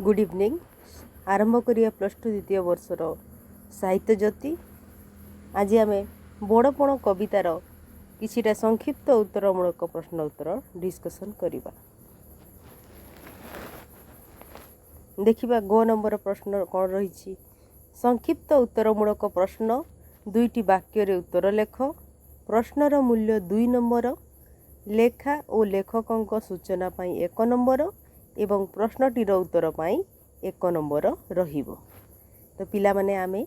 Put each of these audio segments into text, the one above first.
Good evening. आरंभ करिया plus two द्वितीय वर्षर साहित्य ज्योति। आज आम बड़पण कवितार किछिटा संक्षिप्त उत्तरमूलक प्रश्न उत्तर डिस्कसन करिबा। देखिबा गो नंबर प्रश्न कौन रही। संक्षिप्त उत्तरमूलक प्रश्न दुईटी वाक्य रे उत्तर लेख। प्रश्नर मूल्य 2 नंबर। लेखा और लेखकों सूचना पाई 1 नंबर एवं प्रश्नटीर उत्तर पाई 1 नंबर रहिबो। तो पिला माने आमे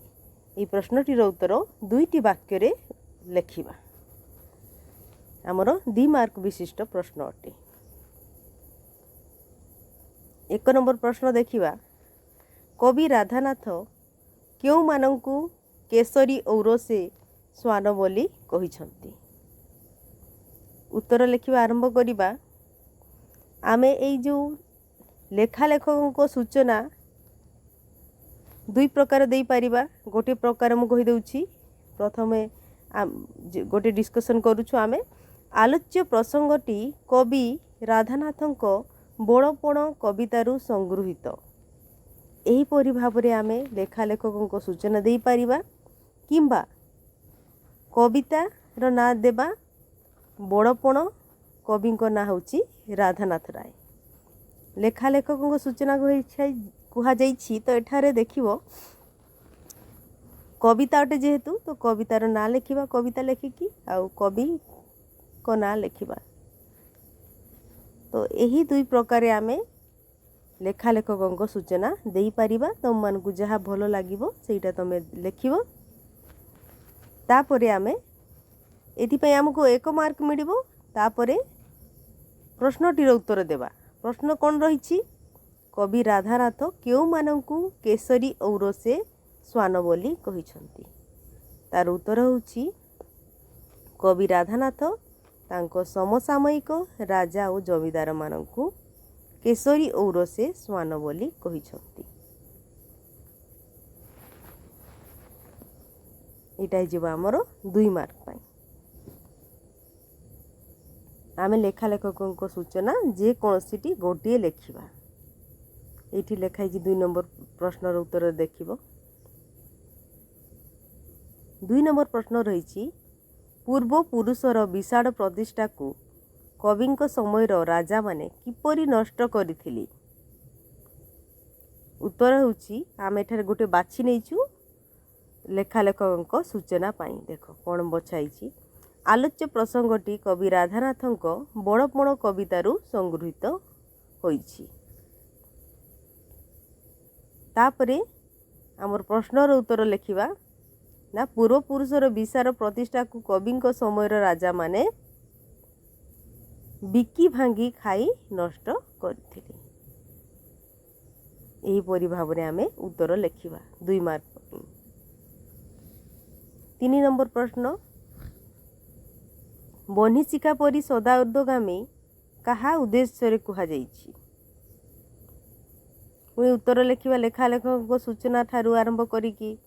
ये प्रश्नटीर उत्तर दुईटी वाक्य रे लेखिबा। आमर 2 मार्क विशिष्ट प्रश्न अटे। 1 नंबर प्रश्न देखिबा। कवि राधानाथ क्यों मानंकु केसरी औरसे स्वान बोली कहिछंती। उत्तर लिखिबा आरंभ करिबा। आमे एई जो लेखा लेखकों सूचना दुई प्रकार दे पारिबा। गोटे प्रकार मु कहि दउछि। प्रथमे गोटे डिस्कशन करूछु। आमे आलोच्य प्रसंगटी कवि राधानाथଙ୍କ बड़पण कवितारू संगृहीत। एही परि भाबरे आमे लेखा लेखकों सूचना दे पारिबा किंबा कविता रो ना देबा। बड़पण कवि ना होछि राधानाथ राय। लेखा लेखकों सूचना कुहा जाइछि। तो एठारे देखिबो कविता अटे जेहेतु तो कवितार ना लिखिबा। कविता लेखिकी आउ कवि को ना लिखिबा। तो यही दुई प्रकार आमे लेखा लेखकों सूचना देई पारिबा। तुम मानकु जहा भलो लागिबो सेटा तमे लेखिबो। तापरे आमे एथि पय हमको 1 मार्क मिलिबो। तापरे प्रश्नटीर उत्तर देबा। प्रश्न कौन रही। कवि राधानाथ क्यों मानंकु केसरी औरसे स्वान बोली कहिछंती। तार उत्तर होछि कवि राधानाथ तांको समसामयिक राजा और जमीदार मानंकु केसरी औरसे स्वान बोली कहिछंती। एटा जिबा हमर 2 मार्क पाई। आमे लेखा लेखकों सूचना जे कोनोसीटी गोटिए लेखिबा। एठी लेखाई 2 नंबर प्रश्नर उत्तर देखिबो। 2 नंबर प्रश्न रही। पूर्व पुरुषर विशाल प्रतिष्ठा को कविंक समयर राजा माने किपरि नष्ट करिथिली। उत्तर होछि आमे एठारे गोटे बाछि नेइछु लेखा लेखकों सूचना पाई। देखो कोन बछाइछि। आलोच्य प्रसंगटी कवि राधानाथଙ୍କ बड़पण कवितारू संगृहीत होइछि। तापरे आमर प्रश्नर उत्तर लिखिबा ना पूर्व पुरुषर विशाल प्रतिष्ठा को कविंक समयर राजा माने बिकी भांगी खाई नष्ट करथिले। एही परि भाबरे आमे उत्तर लिखिबा 2 मार्क। 3 नंबर प्रश्न। बन्हीशिखा परी सदा ऊर्ध्वगामी कहा उद्देश्य कुहा जाइछि। पुणी उत्तर लिखिबा लेखा लेखकों सूचना ठारू आरंभ करिकी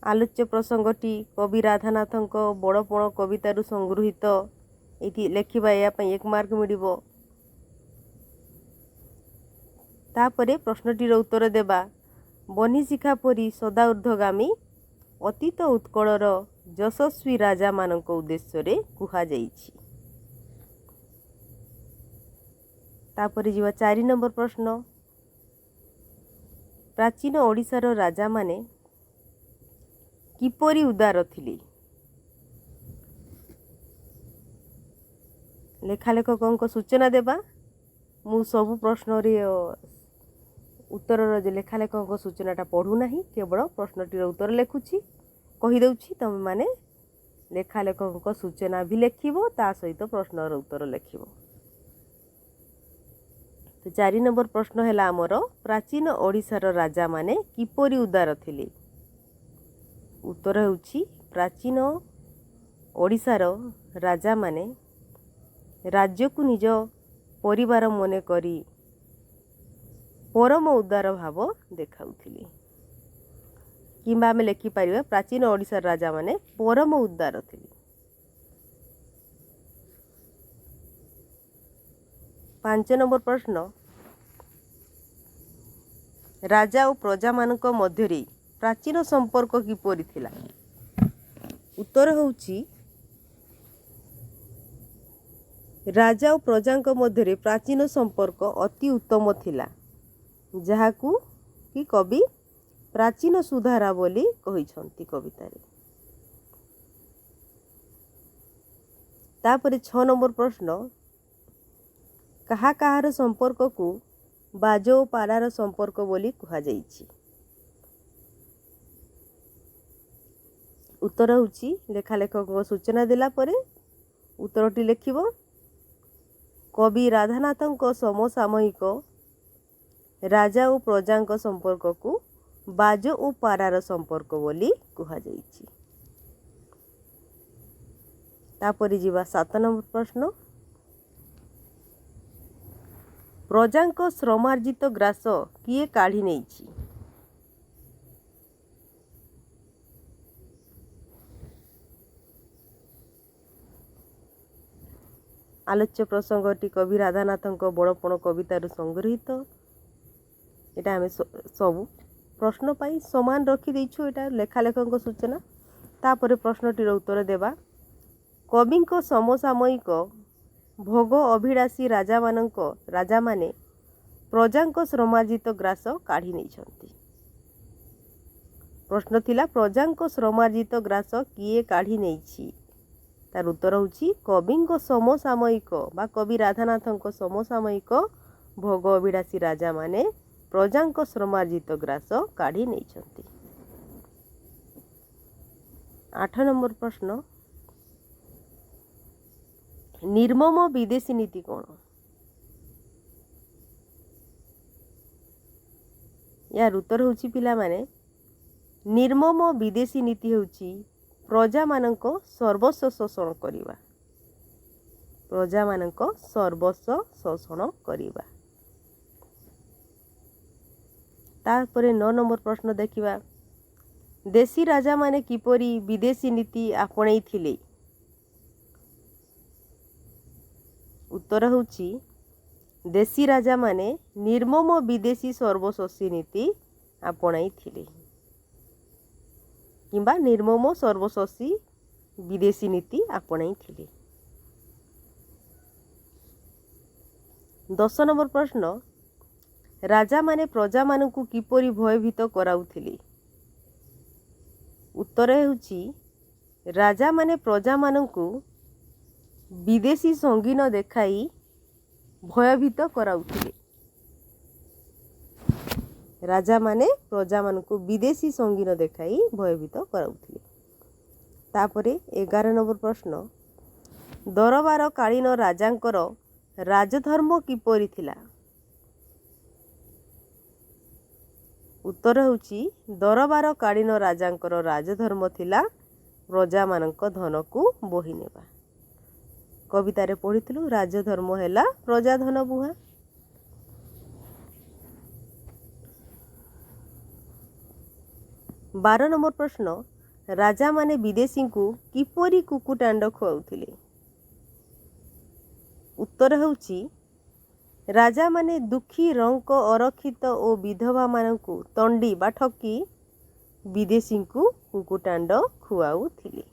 आलोच्य प्रसंगटी कवि राधानाथଙ୍କ बड़पण कवितारू संगृहीत। एठी लिखिबा या पई 1 मार्क मिलिबो। तापरे प्रश्नटीर उत्तर देबा। बन्हीशिखा परी सदा ऊर्ध्वगामी अतीत उत्कलर यशस्वी राजा मानक उद्देश्य रे कुहा जाइछि। तापरे जीवा 4 नंबर प्रश्न। प्राचीन ओडिशार राजा माने किपरि उदार थिले। लेखा लेखकों सूचना देबा। मु सब प्रश्न रे उत्तर जे लेखा लेखकों सूचनाटा पढ़ू नाही। केवल प्रश्नटीर उत्तर लेखुछि कहि दउछि। तमे माने लेखा लेखकों सूचना भी लेखिबो ता सहित प्रश्नर उत्तर लेखिबो। तो 4 नंबर प्रश्न हैला हमर प्राचीन ओडिशार राजा माने किपरि उदार थिले। उत्तर होछि प्राचीन ओडिशार राजा माने राज्य को निज परिवार मने करी परम उदार भाव देखाउथिले। किंबा आमे लेखि पारिबा प्राचीन ओडिशार राजा माने परम उदार थिले। 5 नंबर प्रश्न। राजा और प्रजा मानक मध्यरे प्राचीन संपर्क किपरि थिला? उत्तर होउची राजा और प्रजांक मध्यरे प्राचीन संपर्क अति उत्तम थिला, जहाकू कि कवि प्राचीन सुधारा बोली कहिछंती कवितारे। तापरे 6 नंबर प्रश्न, कहा कहार संपर्क को बाजो और पारार संपर्क बोली कहा जाइछि? उत्तर होउची लेखा लेखक सूचना देला परे उत्तरटी लेखिबो। कवि राधानाथंक समसामयिक राजा और प्रजांक संपर्क को बाजो और पारार संपर्क बोली कहा जाइछि। तापरि जीवा 7 नंबर प्रश्न, प्रजांक श्रमार्जित ग्रास किए काढ़ी नेइछि? आलोच्य प्रसंगटी कवि राधानाथंक बड़पण कवितारू संगृहीत। एटा आमे सबू प्रश्न पाई समान रखी देइछु, एटा लेखालेखक सूचना। तापरे प्रश्नटीर उत्तर देवा। कविंक समसामयिक भोग अभिलाषी राजा माने प्रजांक श्रमार्जित ग्रास काढ़ी नेइछंती। प्रश्न थिला प्रजांक श्रमार्जित ग्रास किए काढ़ी नेइछि? तार उत्तर होउछि कविंक समसामयिक बा कवि राधानाथंक समसामयिक भोग अभिलाषी राजा माने प्रजांक श्रमार्जित ग्रास काढ़ी नेइछंती। 8 नंबर प्रश्न, निर्मम विदेशी नीति कौन? यार उत्तर होउछि पिला माने निर्मम विदेशी नीति होउछि प्रजा मानक सर्वस्व शोषण करिबा। प्रजा मानक सर्वस्व शोषण करिबा। तापरे 9 नंबर प्रश्न देखिबा। देशी राजा माने किपरि विदेशी नीति आपणै थिले? उत्तर होउछि देशी राजा माने निर्मम विदेशी सर्वशोषी नीति आपणाई थिले किंबा निर्मम सर्वशोषी विदेशी नीति आपणाई थिले। 10 नंबर प्रश्न, राजा माने प्रजा मानकु किपरि भयभीत कराउथिले? उत्तर हेउछि राजा माने प्रजा मानकु विदेशी संगीन देखाई भयभीत कराउथिले। राजा माने प्रजा मानकु विदेशी संगीन देखाई भयभीत कराउथिले। तापरे 11 नंबर प्रश्न, दरबार कालीन राजांकर राजधर्म किपरि थिला? उत्तर होउछि दरबार कालीन राजांकर राजधर्म थिला प्रजा मानक धन को बोही नेबा। कवितारे पढ़िथिलु राजधर्म हैला प्रजा धन बुहा। 12 नंबर प्रश्न, राजा माने विदेशी को किपरि कुकुटांड खुआउथिले? उत्तर होउछि राजा माने दुखी रंक अरक्षित और विधवा मानकु तंडी बा ठकी विदेशी को कुकुटांड खुआउथिले।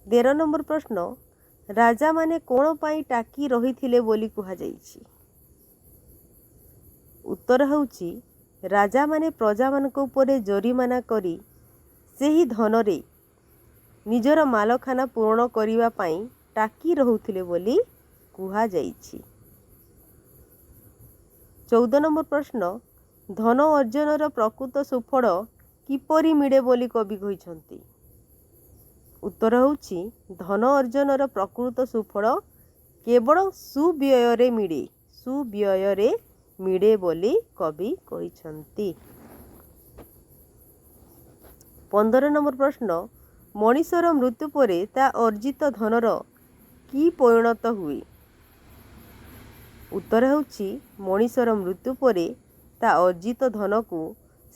13 नंबर प्रश्न, राजा माने कोण पाई टाकी रहिथिले बोली कुहा जाइछि? उत्तर होउछि राजा माने प्रजा मानक उपरे जरिमाना करी सेही धनरे निजर मालखाना पूर्ण करिवा पाई टाकी रहुथिले बोली कुहा जाइछि। 14 नंबर प्रश्न, धन अर्जनर प्रकृत सुफल किपरि मिले बोली कवि कहिछंती? उत्तर होउछि धन अर्जनर प्रकृत सुफल केवल सुव्यୟରେ मिले बोली कवि कहिछंती। 15 नंबर प्रश्न, मनीषर मृत्यु परे ता अर्जित धनर की परिणत हुए? उत्तर होउछि मनीषर मृत्यु परे ता अर्जित धन को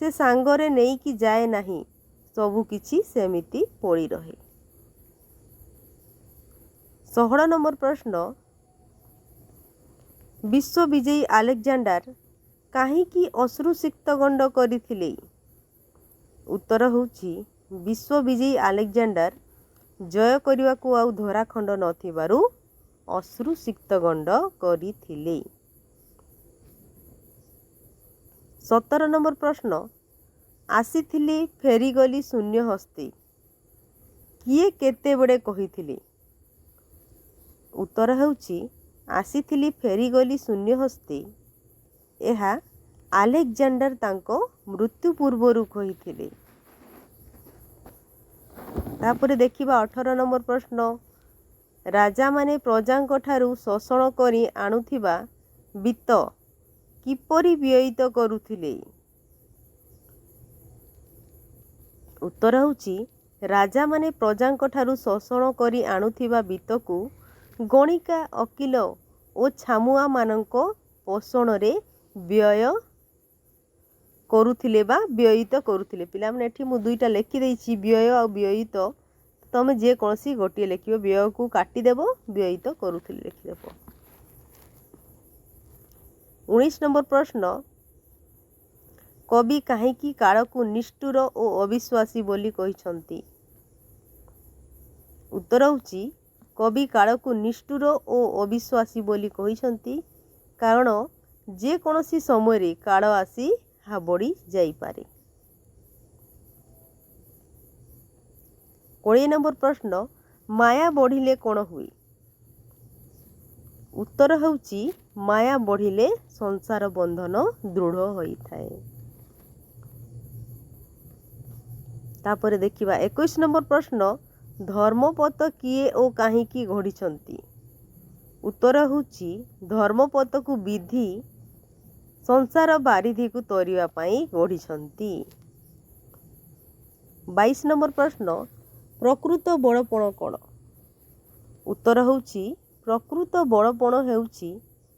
से सांगरे नहीं कि जाए नहीं, सबु किछि सेमिति पड़ी रहे। 16 नंबर प्रश्न, विश्व विजयी अलेक्जेंडर କାହିଁକି ଅଶ୍ରୁସିକ୍ତ ଗଣ୍ଡ କରିଥିଲେ? ଉତ୍ତର ହେଉଛି ବିଶ୍ୱବିଜୟୀ ଆଲେକଜାଣ୍ଡାର ଜୟ କରିବାକୁ ଆଉ ଧରାଖଣ୍ଡ ନଥିବାରୁ ଅଶ୍ରୁସିକ୍ତ ଗଣ୍ଡ କରିଥିଲେ। 17 ନମ୍ବର ପ୍ରଶ୍ନ, ଆସିଥିଲି ଫେରିଗଲି ଶୂନ୍ୟ ହସ୍ତେ କିଏ କେତେବେଳେ କହିଥିଲେ? ଉତ୍ତର ହେଉଛି ଆସିଥିଲି ଫେରିଗଲି ଶୂନ୍ୟ ହସ୍ତେ ଏହା ଆଲେକଜାଣ୍ଡାର ତାଙ୍କ ମୃତ୍ୟୁ ପୂର୍ବରୁ କହିଥିଲେ। ତାପରେ ଦେଖିବା 18 ନମ୍ବର ପ୍ରଶ୍ନ, ରାଜାମାନେ ପ୍ରଜାଙ୍କ ଠାରୁ ଶୋଷଣ କରି ଆଣୁଥିବା ବିତ୍ତ କିପରି ବ୍ୟୟିତ କରୁଥିଲେ? ଉତ୍ତର ହେଉଛି ରାଜାମାନେ ପ୍ରଜାଙ୍କ ଠାରୁ ଶୋଷଣ କରି ଆଣୁଥିବା ବିତ୍ତକୁ ଗଣିକା, ଓକିଲ ଓ ଛାମୁଆମାନଙ୍କ ପୋଷଣରେ ବ୍ୟୟ କରୁଥିଲେ ବା ବ୍ୟୟିତ କରୁଥିଲେ। ପିଲାମାନେ ଏଠି ମୁଁ ଦୁଇଟା ଲେଖିଦେଇଛି, ବ୍ୟୟ ଆଉ ବ୍ୟୟିତ। ତମେ ଯେକୌଣସି ଗୋଟିଏ ଲେଖିବ, ବ୍ୟୟକୁ କାଟିଦେବ, ବ୍ୟୟିତ କରୁଥିଲେ ଲେଖିଦେବ। 19 ନମ୍ବର ପ୍ରଶ୍ନ, କବି କାହିଁକି କାଳକୁ ନିଷ୍ଠୁର ଓ ଅବିଶ୍ୱାସୀ ବୋଲି କହିଛନ୍ତି? ଉତ୍ତର ହେଉଛି କବି କାଳକୁ ନିଷ୍ଠୁର ଓ ଅବିଶ୍ୱାସୀ ବୋଲି କହିଛନ୍ତି କାରଣ ଯେକୌଣସି ସମୟରେ କାଳ ଆସି ହାବଡ଼ି ଯାଇପାରେ। 20 ନମ୍ବର ପ୍ରଶ୍ନ, ମାୟା ବଢ଼ିଲେ କ'ଣ ହୁଏ? ଉତ୍ତର ହେଉଛି ମାୟା ବଢ଼ିଲେ ସଂସାର ବନ୍ଧନ ଦୃଢ଼ ହୋଇଥାଏ। ତାପରେ ଦେଖିବା 21 ନମ୍ବର ପ୍ରଶ୍ନ, ଧର୍ମପଦ କିଏ ଓ କାହିଁକି ଗଢ଼ିଛନ୍ତି? ଉତ୍ତର ହେଉଛି ଧର୍ମପଦକୁ ବିଧି ସଂସାର ବାରିଧିକୁ ତରିବା ପାଇଁ ଗଢ଼ିଛନ୍ତି। 22 ନମ୍ବର ପ୍ରଶ୍ନ, ପ୍ରକୃତ ବଡ଼ପଣ କ'ଣ? ଉତ୍ତର ହେଉଛି ପ୍ରକୃତ ବଡ଼ପଣ ହେଉଛି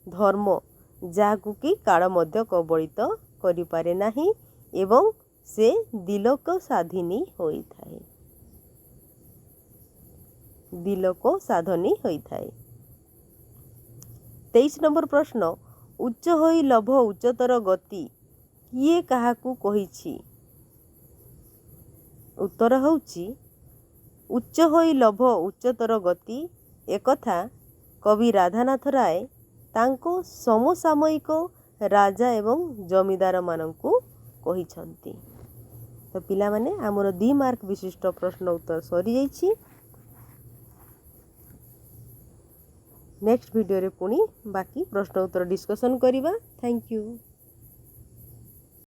ଧର୍ମ ଯାହାକୁ କି କାଳ ମଧ୍ୟ କବଳିତ କରିପାରେ ନାହିଁ ଏବଂ ସେ ଦିଲୋକ ସାଧିନୀ ହୋଇଥାଏ। ଦିଲୋକ ସାଧନୀ ହୋଇଥାଏ। 23 ନମ୍ବର ପ୍ରଶ୍ନ, ଉଚ୍ଚ ହୋଇ ଲୋଭ ଉଚ୍ଚତର ଗତି କିଏ କାହାକୁ କହିଛି? ଉତ୍ତର ହେଉଛି ଉଚ୍ଚ ହୋଇ ଲୋଭ ଉଚ୍ଚତର ଗତି ଏକଥା କବି ରାଧାନାଥ ରାୟ ତାଙ୍କ ସମସାମୟିକ ରାଜା ଏବଂ ଜମିଦାରମାନଙ୍କୁ କହିଛନ୍ତି। ତ ପିଲାମାନେ ଆମର 2 ମାର୍କ ବିଶିଷ୍ଟ ପ୍ରଶ୍ନ ଉତ୍ତର ସରିଯାଇଛି। ନେକ୍ସଟ ଭିଡ଼ିଓରେ ପୁଣି ବାକି ପ୍ରଶ୍ନ ଉତ୍ତର ଡିସ୍କସନ୍ କରିବା। Thank you.